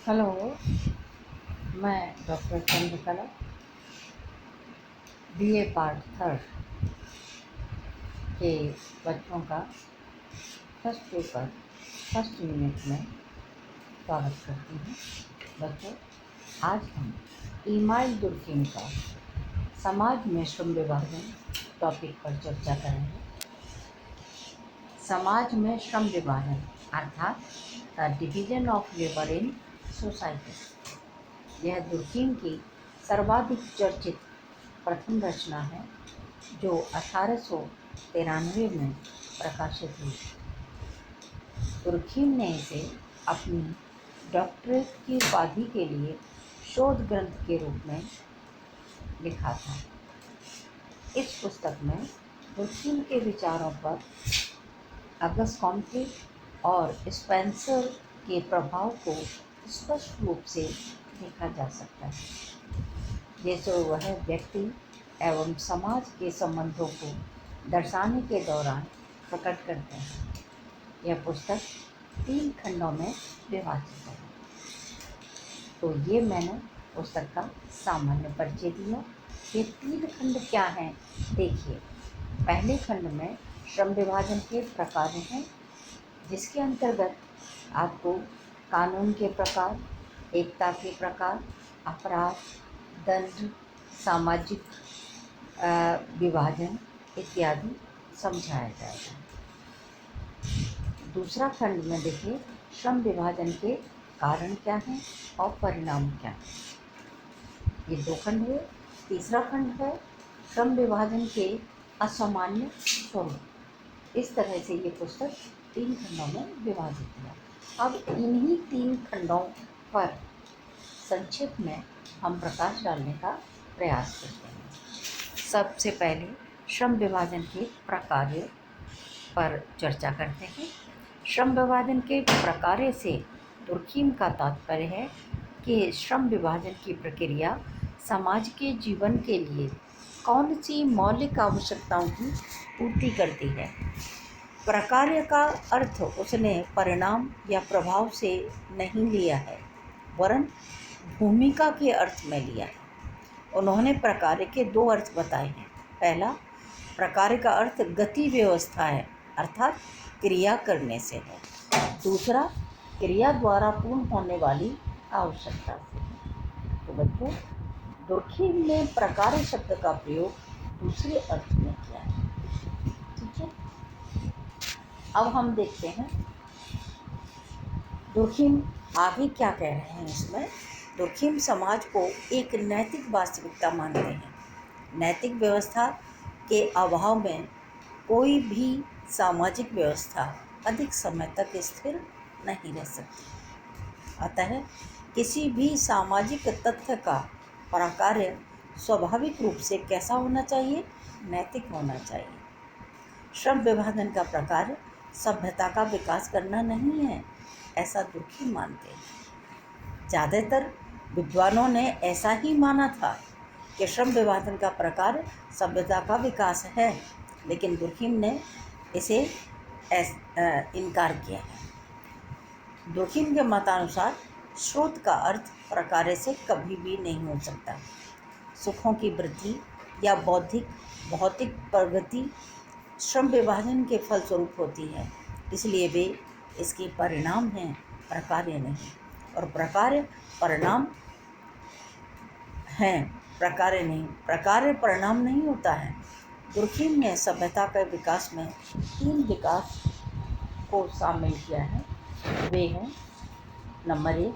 Hello. मैं doctor Chandrakala, BA part third के बच्चों का फर्स्ट पेपर फर्स्ट यूनिट में स्वागत करती हूँ। बच्चों, आज हम इमाइल दुर्कheim का समाज में श्रम विभाजन टॉपिक पर चर्चा करेंगे। समाज में श्रम विभाजन अर्थात the division of labour in society, यह दुर्कheim की सर्वाधिक चर्चित प्रथम रचना है जो 1893 में प्रकाशित हुई। दुर्कheim ने इसे अपनी डॉक्टरेट की उपाधि के लिए शोध ग्रंथ के रूप में लिखा था। इस पुस्तक में दुर्कheim के विचारों पर अगस्त कॉम्टे और स्पेंसर के प्रभाव को स्पष्ट रूप से देखा जा सकता है, जैसे वह व्यक्ति एवं समाज के संबंधों को दर्शाने के दौरान प्रकट करते हैं। यह पुस्तक 3 खंडों में विभाजित है। तो ये मैंने पुस्तक का सामान्य परिचय दिया। ये 3 खंड क्या हैं देखिए। पहले खंड में श्रम विभाजन के प्रकार हैं, जिसके अंतर्गत आपको कानून के प्रकार, एकता के प्रकार, अपराध, दंड, सामाजिक विभाजन इत्यादि समझाया जाएगा। दूसरा खंड में देखिए श्रम विभाजन के कारण क्या हैं और परिणाम क्या हैं। ये 2 खंड है। तीसरा खंड है श्रम विभाजन के असामान्य स्वरूप। इस तरह से ये पुस्तक 3 खंडों में विभाजित है। अब इन्हीं 3 खंडों पर संक्षेप में हम प्रकाश डालने का प्रयास करते हैं। सबसे पहले श्रम विभाजन के प्रकार्य पर चर्चा करते हैं। श्रम विभाजन के प्रकार्य से दुर्कheim का तात्पर्य है कि श्रम विभाजन की प्रक्रिया समाज के जीवन के लिए कौन सी मौलिक आवश्यकताओं की पूर्ति करती है। प्रकार्य का अर्थ उसने परिणाम या प्रभाव से नहीं लिया है, वरन भूमिका के अर्थ में लिया है। उन्होंने प्रकार्य के 2 अर्थ बताए हैं। पहला, प्रकार्य का अर्थ गति व्यवस्था है, अर्थात क्रिया करने से है। दूसरा, क्रिया द्वारा पूर्ण होने वाली आवश्यकता से है। तो बच्चों, दुर्कheim ने प्रकार्य शब्द का प्रयोग दूसरे अर्थ में किया है। ठीक है। अब हम देखते हैं दुर्कheim आगे क्या कह रहे हैं। इसमें दुर्कheim समाज को एक नैतिक वास्तविकता मानते हैं। नैतिक व्यवस्था के अभाव में कोई भी सामाजिक व्यवस्था अधिक समय तक स्थिर नहीं रह सकती। अतः किसी भी सामाजिक तथ्य का प्रकार्य स्वाभाविक रूप से कैसा होना चाहिए? नैतिक होना चाहिए। श्रम विभाजन का प्रकार्य सभ्यता का विकास करना नहीं है, ऐसा दुर्कheim मानते हैं। ज़्यादातर विद्वानों ने ऐसा ही माना था कि श्रम विभाजन का प्रकार सभ्यता का विकास है, लेकिन दुर्कheim ने इसे इनकार किया है। दुर्कheim के मतानुसार स्रोत का अर्थ प्रकार्य से कभी भी नहीं हो सकता। सुखों की वृद्धि या भौतिक प्रगति श्रम विभाजन के फलस्वरूप होती है, इसलिए वे इसके परिणाम हैं, प्रकार्य नहीं। और प्रकार्य परिणाम हैं, प्रकार्य नहीं। प्रकार्य परिणाम नहीं होता है। दुर्कheim ने सभ्यता के विकास में 3 विकास को शामिल किया है। वे हैं नंबर 1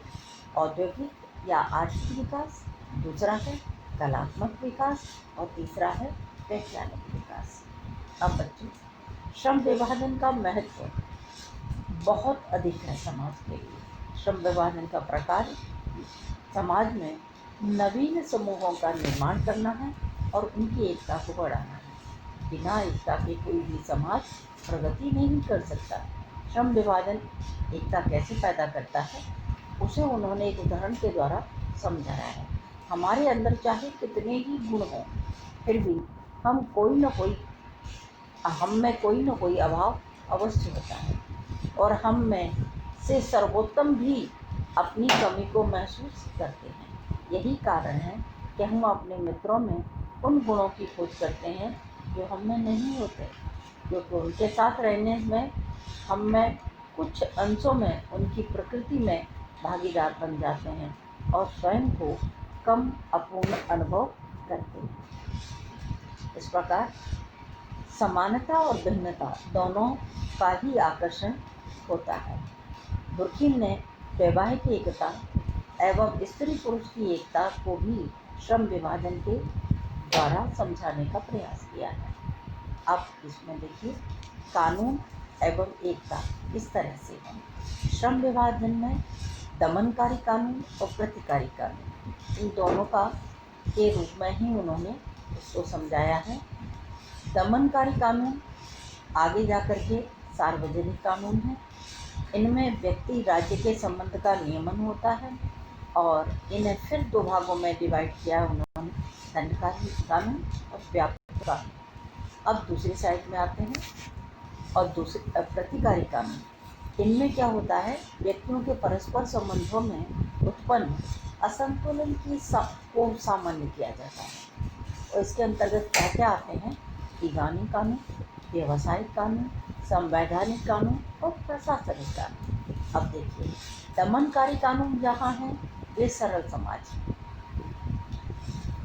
औद्योगिक या आर्थिक विकास, दूसरा है कलात्मक विकास और तीसरा है वैज्ञानिक विकास। अब बच्चों, श्रम विभाजन का महत्व बहुत अधिक है समाज के लिए। श्रम विभाजन का प्रकार समाज में नवीन समूहों का निर्माण करना है और उनकी एकता को बढ़ाना है। बिना एकता के कोई भी समाज प्रगति नहीं कर सकता। श्रम विभाजन एकता कैसे पैदा करता है, उसे उन्होंने एक उदाहरण के द्वारा समझाया है। हमारे अंदर चाहे कितने ही गुण हों, फिर भी हम में कोई न कोई अभाव अवश्य होता है, और हम में से सर्वोत्तम भी अपनी कमी को महसूस करते हैं। यही कारण है कि हम अपने मित्रों में उन गुणों की खोज करते हैं जो हम में नहीं होते, क्योंकि उनके साथ रहने में हम में कुछ अंशों में उनकी प्रकृति में भागीदार बन जाते हैं और स्वयं को कम अपूर्ण अनुभव करते हैं। इस प्रकार समानता और भिन्नता दोनों का ही आकर्षण होता है। बुर्किन ने वैवाहिक एकता एवं स्त्री पुरुष की एकता को भी श्रम विभाजन के द्वारा समझाने का प्रयास किया है। अब इसमें देखिए, कानून एवं एकता इस तरह से है। श्रम विभाजन में दमनकारी कानून और प्रतिकारी कानून, इन दोनों का के रूप में ही उन्होंने इसको समझाया है। दमनकारी कानून आगे जाकर के सार्वजनिक कानून है। इनमें व्यक्ति राज्य के संबंध का नियमन होता है और इन्हें फिर दो भागों में डिवाइड किया उन्होंने, दंडकारी कानून और व्यापक कानून। अब दूसरी साइड में आते हैं और दूसरे प्रतिकारी कानून। इनमें क्या होता है, व्यक्तियों के परस्पर संबंधों में उत्पन्न असंतुलन को सामान्य किया जाता है। और इसके अंतर्गत क्या क्या आते हैं, दीवानी कानून, व्यवसायिक कानून, संवैधानिक कानून और प्रशासनिक कानून। अब देखिए, दमनकारी कानून जहाँ हैं वे सरल समाज,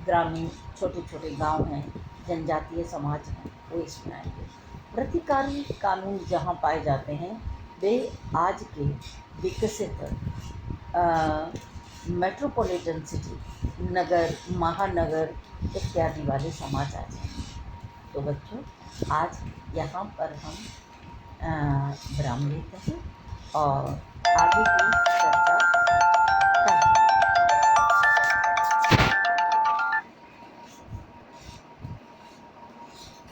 ग्रामीण छोटे छोटे गांव हैं, जनजातीय समाज हैं, वो इसमें आएंगे। प्रतिकारी कानून जहाँ पाए जाते हैं वे आज के विकसित मेट्रोपॉलिटन सिटी, नगर, महानगर इत्यादि वाले समाज आ जाएंगे। तो बच्चों, आज यहाँ पर हम विराम लेते हैं और आगे की